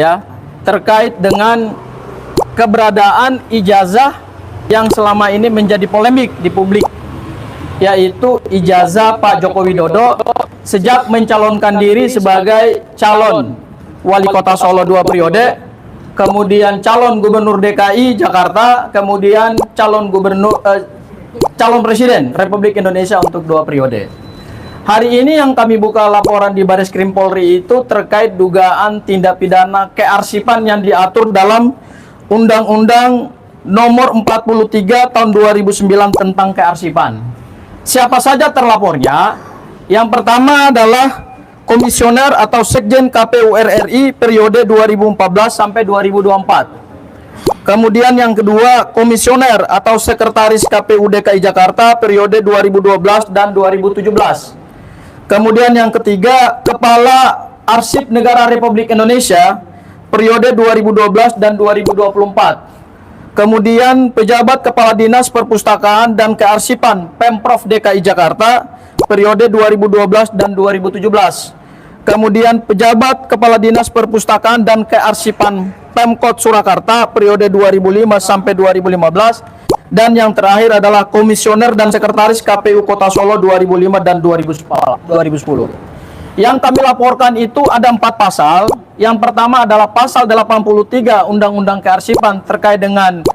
ya, terkait dengan keberadaan ijazah yang selama ini menjadi polemik di publik, yaitu ijazah Pak Joko Widodo sejak mencalonkan diri sebagai calon wali kota Solo 2 periode, kemudian calon gubernur DKI Jakarta, kemudian calon presiden Republik Indonesia untuk 2 periode. Hari ini yang kami buka laporan di Bareskrim Polri itu terkait dugaan tindak pidana kearsipan yang diatur dalam Undang-Undang Nomor 43 Tahun 2009 tentang kearsipan. Siapa saja terlapornya? Yang pertama adalah Komisioner atau Sekjen KPU RI periode 2014 sampai 2024. Kemudian yang kedua, Komisioner atau Sekretaris KPU DKI Jakarta periode 2012 dan 2017. Kemudian yang ketiga, Kepala Arsip Negara Republik Indonesia periode 2012 dan 2024. Kemudian pejabat Kepala Dinas Perpustakaan dan Kearsipan Pemprov DKI Jakarta periode 2012 dan 2017. Kemudian pejabat Kepala Dinas Perpustakaan dan Kearsipan Pemkot Surakarta periode 2005 sampai 2015. Dan yang terakhir adalah Komisioner dan Sekretaris KPU Kota Solo 2005 dan 2010. Yang kami laporkan itu ada 4 pasal. Yang pertama adalah pasal 83 Undang-Undang Kearsipan terkait dengan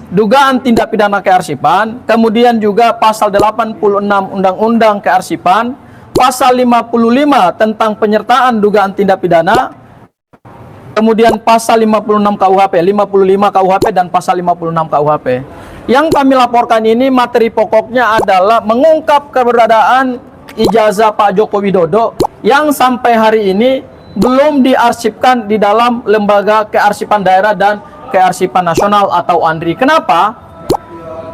dugaan tindak pidana kearsipan. Kemudian juga pasal 86 Undang-Undang Kearsipan, pasal 55 tentang penyertaan dugaan tindak pidana. Kemudian pasal 56 KUHP, 55 KUHP dan pasal 56 KUHP. Yang kami laporkan ini materi pokoknya adalah mengungkap keberadaan ijazah Pak Joko Widodo yang sampai hari ini belum diarsipkan di dalam Lembaga Kearsipan Daerah dan Kearsipan Nasional atau ANDRI. Kenapa?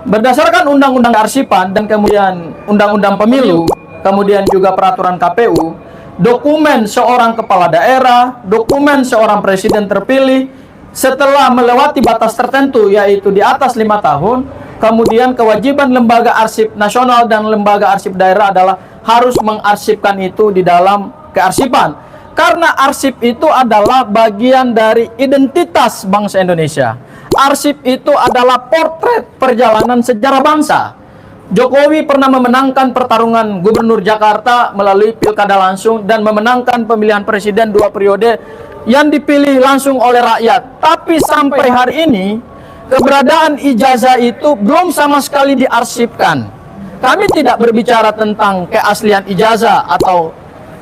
Berdasarkan Undang-Undang Kearsipan dan kemudian Undang-Undang Pemilu, kemudian juga peraturan KPU, dokumen seorang kepala daerah, dokumen seorang presiden terpilih setelah melewati batas tertentu yaitu di atas 5 tahun, kemudian kewajiban Lembaga Arsip Nasional dan Lembaga Arsip Daerah adalah harus mengarsipkan itu di dalam kearsipan. Karena arsip itu adalah bagian dari identitas bangsa Indonesia. Arsip itu adalah potret perjalanan sejarah bangsa. Jokowi pernah memenangkan pertarungan Gubernur Jakarta melalui pilkada langsung dan memenangkan pemilihan presiden 2 periode yang dipilih langsung oleh rakyat. Tapi sampai hari ini keberadaan ijazah itu belum sama sekali diarsipkan. Kami tidak berbicara tentang keaslian ijazah atau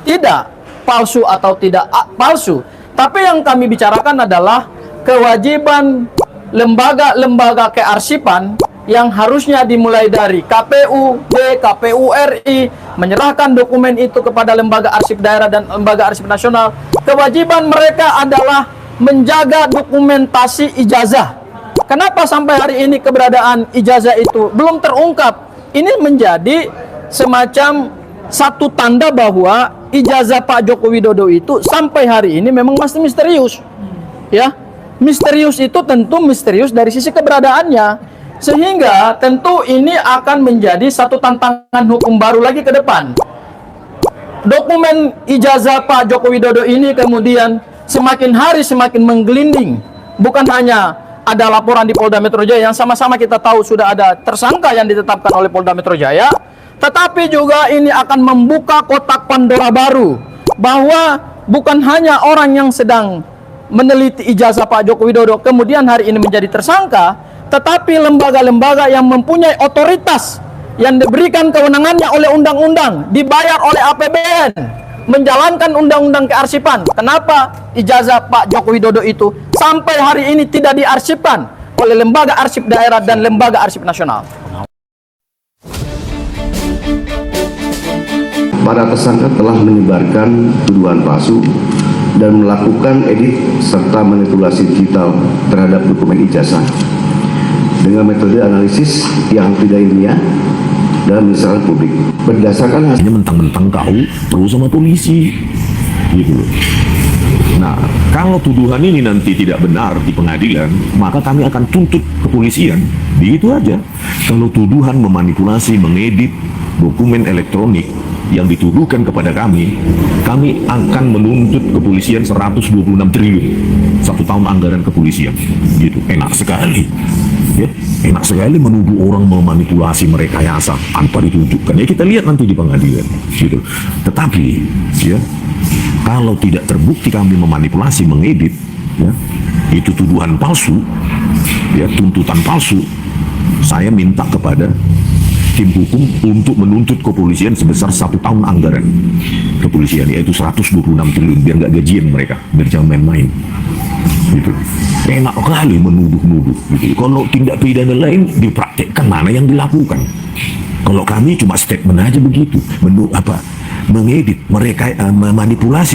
tidak, palsu atau tidak palsu. Tapi yang kami bicarakan adalah kewajiban lembaga-lembaga kearsipan yang harusnya dimulai dari KPU, KPU RI, menyerahkan dokumen itu kepada Lembaga Arsip Daerah dan Lembaga Arsip Nasional. Kewajiban mereka adalah menjaga dokumentasi ijazah. Kenapa sampai hari ini keberadaan ijazah itu belum terungkap? Ini menjadi semacam satu tanda bahwa ijazah Pak Joko Widodo itu sampai hari ini memang masih misterius. Ya, misterius itu tentu misterius dari sisi keberadaannya. Sehingga tentu ini akan menjadi satu tantangan hukum baru lagi ke depan. Dokumen ijazah Pak Joko Widodo ini kemudian semakin hari semakin menggelinding. Bukan hanya ada laporan di Polda Metro Jaya yang sama-sama kita tahu sudah ada tersangka yang ditetapkan oleh Polda Metro Jaya, tetapi juga ini akan membuka kotak Pandora baru bahwa bukan hanya orang yang sedang meneliti ijazah Pak Joko Widodo kemudian hari ini menjadi tersangka, tetapi lembaga-lembaga yang mempunyai otoritas yang diberikan kewenangannya oleh undang-undang, dibayar oleh APBN, menjalankan undang-undang kearsipan. Kenapa ijazah Pak Joko Widodo itu sampai hari ini tidak diarsipkan oleh Lembaga Arsip Daerah dan Lembaga Arsip Nasional? Para tersangka telah menyebarkan tuduhan palsu dan melakukan edit serta manipulasi digital terhadap dokumen ijazah dengan metode analisis yang tidak ilmiah dan menyesatkan publik. Berdasarkan hasilnya mentang-mentang kau perlu sama polisi, gitu loh. Nah, kalau tuduhan ini nanti tidak benar di pengadilan, maka kami akan tuntut kepolisian. Begitu aja. Kalau tuduhan memanipulasi, mengedit dokumen elektronik yang dituduhkan kepada kami akan menuntut kepolisian 126 triliun. 1 tahun anggaran kepolisian. Gitu, enak sekali. Ya, enak sekali menuduh orang memanipulasi, merekayasa tanpa ditunjukkan. Ya kita lihat nanti di pengadilan. Gitu. Tetapi, ya, kalau tidak terbukti kami memanipulasi, mengedit, ya, itu tuduhan palsu, ya, tuntutan palsu. Saya minta kepada tim hukum untuk menuntut kepolisian sebesar 1 tahun anggaran kepolisian, yaitu 126 triliun, biar nggak gajian mereka, biar jangan main-main. Gitu. Enak kali menuduh-nuduh. Gitu. Kalau tindak pidana lain dipraktekkan, mana yang dilakukan? Kalau kami cuma statement aja begitu, mengedit, mereka manipulasi.